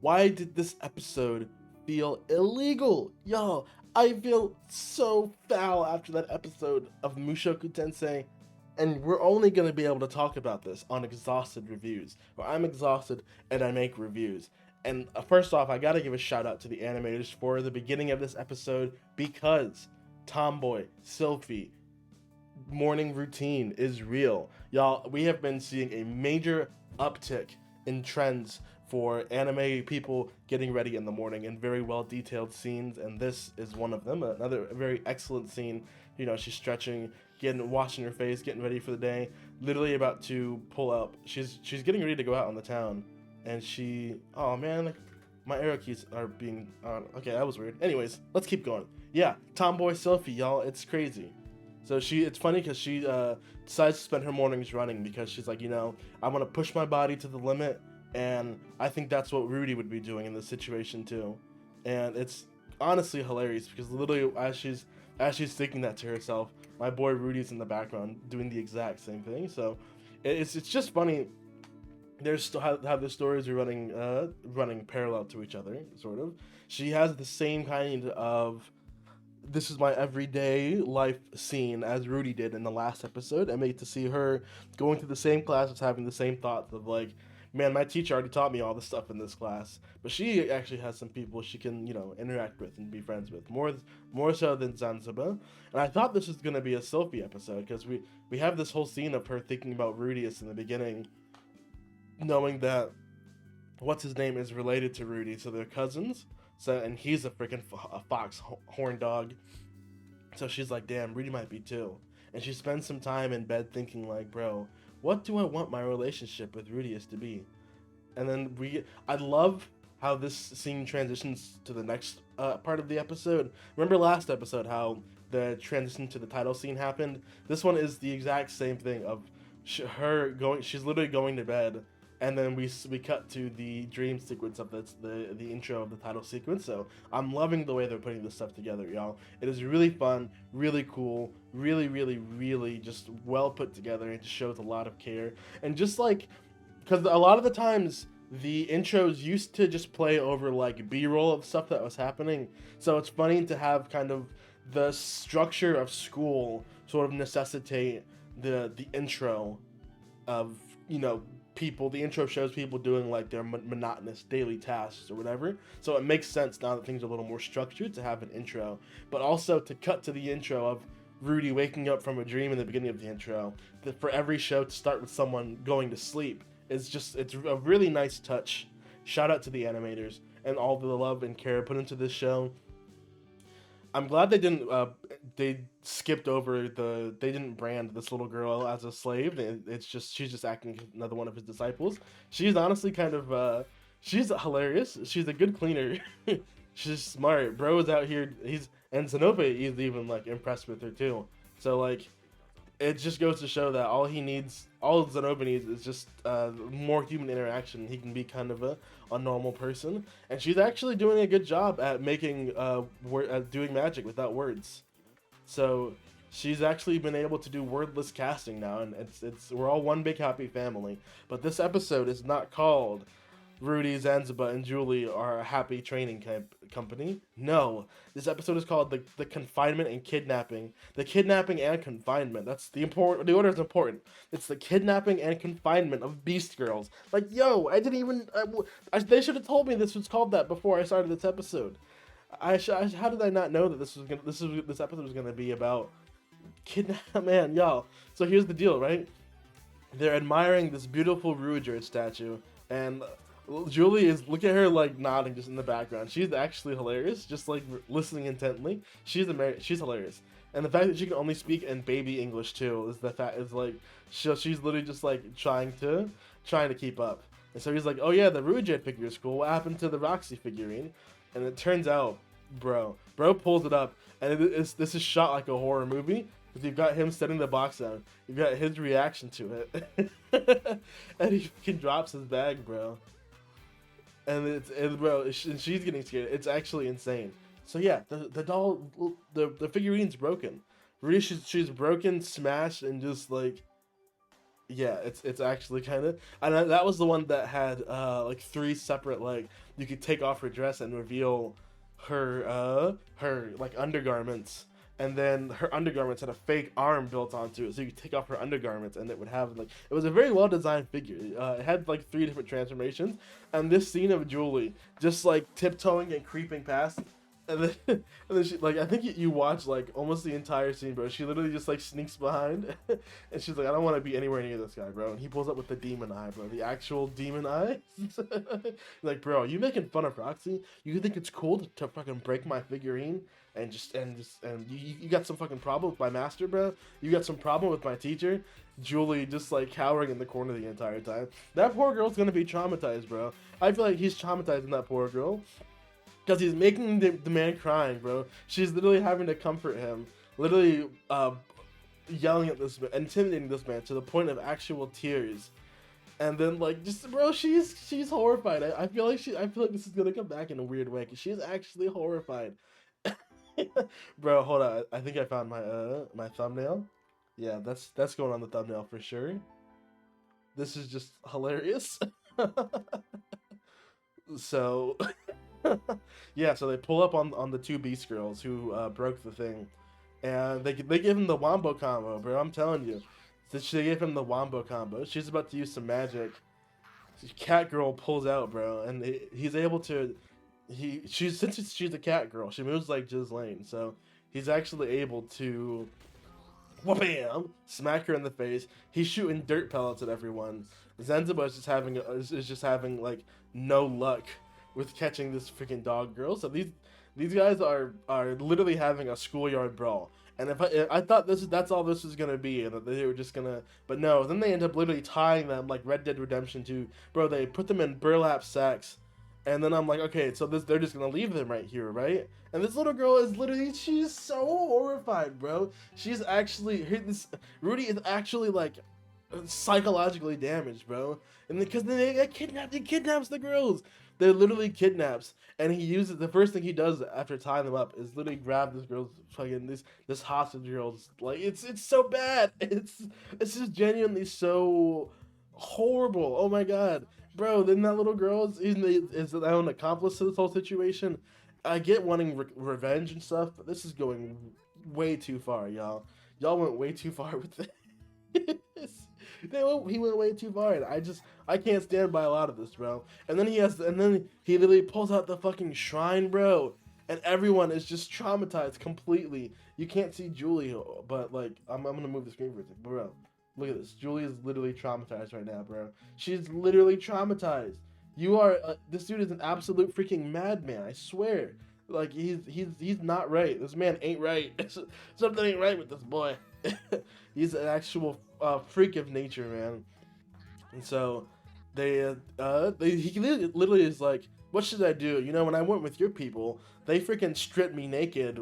Why did this episode feel illegal? Yo, I feel so foul after that episode of Mushoku Tensei. And we're only going to be able to talk about this on Exhausted Reviews, where I'm exhausted and I make reviews. And first off, I gotta give a shout out to the animators for the beginning of this episode, because Tomboy, Sylphie, morning routine is real. Y'all, we have been seeing a major uptick in trends for anime people getting ready in the morning in very well detailed scenes, and this is one of them. Another very excellent scene. You know, she's stretching, washing her face, getting ready for the day, literally about to pull up. She's getting ready to go out on the town, and oh man, like, my arrow keys are being okay, that was weird. Anyways, let's keep going. Yeah, Tomboy Sylphie, y'all, it's crazy. So it's funny because she decides to spend her mornings running, because she's like, I want to push my body to the limit, and I think that's what Rudy would be doing in this situation too. And it's honestly hilarious, because literally as she's thinking that to herself, my boy Rudy's in the background doing the exact same thing. So it's just funny. There's still how the stories are running parallel to each other, sort of. She has the same kind of this is my everyday life scene as Rudy did in the last episode. I made to see her going to the same classes, having the same thoughts of like, man, my teacher already taught me all this stuff in this class, but she actually has some people she can, interact with and be friends with, more so than Zanoba. And I thought this was gonna be a Sylphie episode, because we have this whole scene of her thinking about Rudeus in the beginning, knowing that what's his name is related to Rudy, so they're cousins. So, and he's a freaking fox horn dog. So she's like, damn, Rudy might be too. And she spends some time in bed thinking like, bro, what do I want my relationship with Rudeus to be? And then I love how this scene transitions to the next part of the episode. Remember last episode how the transition to the title scene happened? This one is the exact same thing of she's literally going to bed, and then we cut to the dream sequence of the intro of the title sequence. So I'm loving the way they're putting this stuff together, y'all. It is really fun, really cool, really, really, really just well put together. It just shows a lot of care. And just like, because a lot of the times the intros used to just play over like B-roll of stuff that was happening. So it's funny to have kind of the structure of school sort of necessitate the intro of, people. The intro shows people doing like their monotonous daily tasks or whatever, so it makes sense now that things are a little more structured to have an intro, but also to cut to the intro of Rudy waking up from a dream in the beginning of the intro. For every show to start with someone going to sleep, it's a really nice touch. Shout out to the animators and all the love and care put into this show. I'm glad they didn't skipped over they didn't brand this little girl as a slave. She's just acting as another one of his disciples. She's honestly kind of she's hilarious. She's a good cleaner. She's smart. Bro is out here. And Zanoba is even like impressed with her too. So like, it just goes to show that all Zanoba needs is just more human interaction. He can be kind of a normal person, and she's actually doing a good job at making doing magic without words. So she's actually been able to do wordless casting now, and we're all one big happy family. But this episode is not called Rudy, Zanzibar, and Julie are a happy training company. No, this episode is called the confinement and kidnapping. The kidnapping and confinement. That's the order is important. It's the kidnapping and confinement of Beast Girls. Like, yo, I didn't even. They should have told me this was called that before I started this episode. How did I not know that this episode was gonna be about kidnap? Man, y'all. So here's the deal, right? They're admiring this beautiful Rudeus statue, and Julie look at her like nodding just in the background. She's actually hilarious, just like listening intently. She's hilarious, and the fact that she can only speak in baby English too is like she's literally just like trying to keep up. And so he's like, oh yeah, the Rudeus figure is cool. What happened to the Roxy figurine? And it turns out, bro pulls it up, and this is shot like a horror movie. Because you've got him setting the box down, you've got his reaction to it, and he drops his bag, bro. And she's getting scared. It's actually insane. So yeah, the doll, the figurine's broken. Really, she's broken, smashed, and just like, Yeah, it's actually kind of, and that was the one that had like three separate, like, you could take off her dress and reveal her like undergarments, and then her undergarments had a fake arm built onto it, so you could take off her undergarments and it would have like, it was a very well designed figure. It had like three different transformations, and this scene of Julie just like tiptoeing and creeping past. And then, and then she, like, I think you watch like almost the entire scene, bro. She literally just like sneaks behind, and she's like, I don't want to be anywhere near this guy, bro. And he pulls up with the demon eye, bro, the actual demon eye. Like, bro, you making fun of Roxy? You think it's cool to fucking break my figurine and you got some fucking problem with my master, bro? You got some problem with my teacher? Julie just like cowering in the corner the entire time. That poor girl's gonna be traumatized, bro. I feel like he's traumatizing that poor girl. Because he's making the man crying, bro. She's literally having to comfort him. Literally yelling at this man, intimidating this man to the point of actual tears. And then, like, just, bro, she's horrified. I feel like this is gonna come back in a weird way, because she's actually horrified. Bro, hold on. I think I found my my thumbnail. Yeah, that's going on the thumbnail for sure. This is just hilarious. So... yeah, so they pull up on the two Beast Girls who broke the thing, and they give him the wombo combo, bro. I'm telling you, they gave him the wombo combo. She's about to use some magic. Cat Girl pulls out, bro, and he's able to. Since she's a cat girl, she moves like Ghislaine, so he's actually able to, wham, smack her in the face. He's shooting dirt pellets at everyone. Zanoba is just having like no luck with catching this freaking dog girl. So these guys are literally having a schoolyard brawl. And if I thought that's all this was gonna be, and that they were just gonna, but no. Then they end up literally tying them like Red Dead Redemption 2, bro. They put them in burlap sacks, and then I'm like, okay, so they're just gonna leave them right here, right? And this little girl is literally, she's so horrified, bro. She's actually Rudy is actually like psychologically damaged, bro. And because they get kidnapped, he kidnaps the girls. They're literally kidnaps, and he uses, the first thing he does after tying them up is literally grab this girl's fucking this hostage girl's, like, it's so bad. It's just genuinely so horrible. Oh my god, bro. Then that little girl is their own accomplice to this whole situation. I get wanting revenge and stuff, but this is going way too far, y'all. Y'all went way too far with this. He went way too far, and I can't stand by a lot of this, bro. And then he literally pulls out the fucking shrine, bro, and everyone is just traumatized completely. You can't see Julie, but like, I'm gonna move the screen for a second, bro. Look at this. Julie is literally traumatized right now, bro. She's literally traumatized. This dude is an absolute freaking madman. I swear. Like, he's not right. This man ain't right. Something ain't right with this boy. He's an actual freak of nature, man. And so he literally is like, what should I do? You know, when I went with your people, they freaking stripped me naked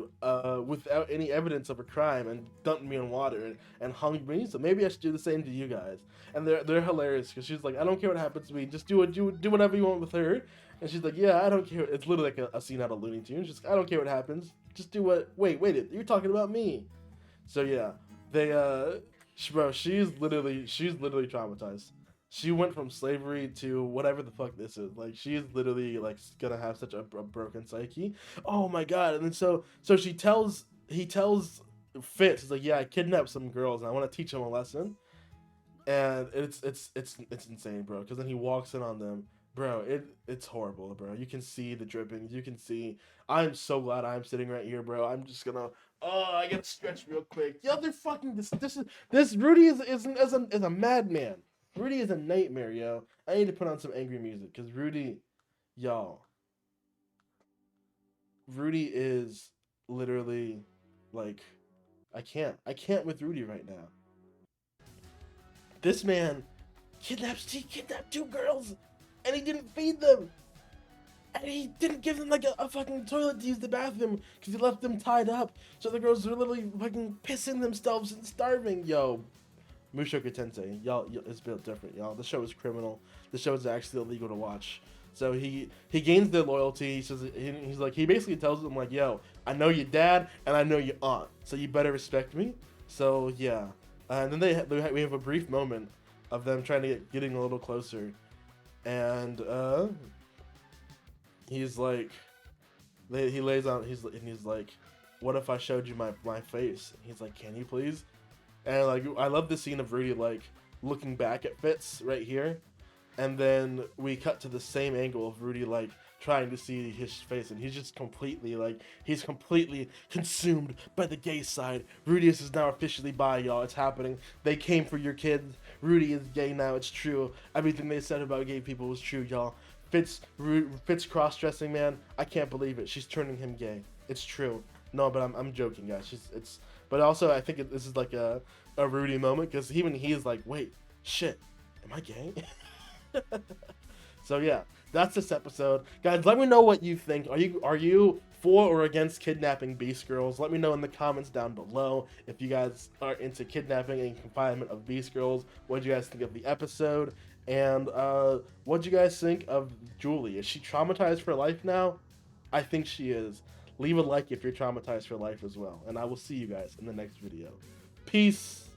without any evidence of a crime and dumped me in water and hung me. So maybe I should do the same to you guys. And they're hilarious, because she's like, I don't care what happens to me. Just do whatever you want with her. And she's like, yeah, I don't care. It's literally like a scene out of Looney Tunes. She's like, I don't care what happens. Just do what. Wait, you're talking about me. So yeah, bro, she's literally traumatized. She went from slavery to whatever the fuck this is. Like, she's literally like gonna have such a broken psyche. Oh my god! And then so he tells Fitz, he's like, yeah, I kidnapped some girls and I want to teach them a lesson. And it's insane, bro. Because then he walks in on them, bro. It's horrible, bro. You can see the drippings. You can see. I'm so glad I'm sitting right here, bro. I'm just gonna. Oh, I gotta stretch real quick. Yo, they're fucking this Rudy is a madman. Rudy is a nightmare, yo. I need to put on some angry music, because Rudy is literally like, I can't with Rudy right now. This man kidnapped 2 girls, and he didn't feed them. And he didn't give them like a fucking toilet to use the bathroom, because he left them tied up. So the girls are literally fucking pissing themselves and starving. Yo, Mushoku Tensei, y'all, it's built different, y'all. The show is criminal. The show is actually illegal to watch. So he gains their loyalty. He says he basically tells them like, yo, I know your dad and I know your aunt, so you better respect me. So yeah, and then we have a brief moment of them trying to getting a little closer, and he's like, he lays out, he's like, what if I showed you my face? He's like, can you please? And like, I love the scene of Rudy like looking back at Fitz right here, and then we cut to the same angle of Rudy like trying to see his face, and he's just completely like, he's completely consumed by the gay side. Rudeus is now officially bi, y'all. It's happening. They came for your kids. Rudy is gay now. It's true. Everything they said about gay people was true, y'all. Fitz cross-dressing, man. I can't believe it. She's turning him gay. It's true. No, but I'm joking, guys. But also I think this is like a Rudy moment, because even he's like, wait, shit, am I gay? So yeah, that's this episode, guys. Let me know what you think. Are you for or against kidnapping Beast Girls? Let me know in the comments down below if you guys are into kidnapping and confinement of Beast Girls. What do you guys think of the episode? And what do you guys think of Julie? Is she traumatized for life now? I think she is. Leave a like if you're traumatized for life as well. And I will see you guys in the next video. Peace.